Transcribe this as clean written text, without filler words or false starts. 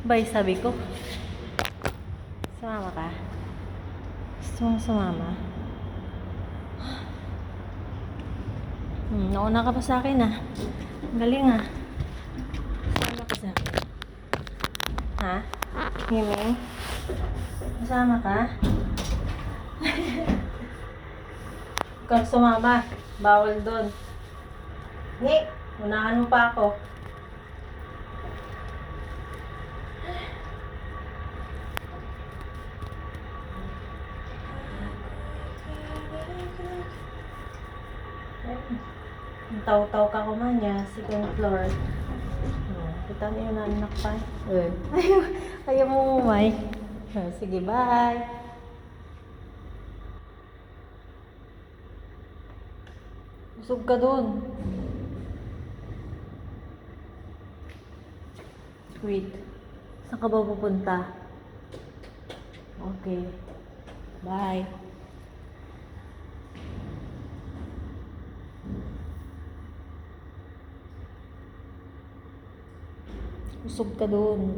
Bay, sabi ko. Sumama ka? Gusto mong sumama? Nauna ka pa sa akin ah. Ang galing ah. Sumama ka sa akin. Ha? Himing? Masama ka? Kung sumama, bawal doon. Ni, unahan mo pa ako. Taw-taw ka kumanya, second floor. Kita niyo na anak pa. Ayaw mo umay. Sige, bye. Busog ka dun. Wait. Saan ka ba pupunta? Okay. Bye. Busog ka dun.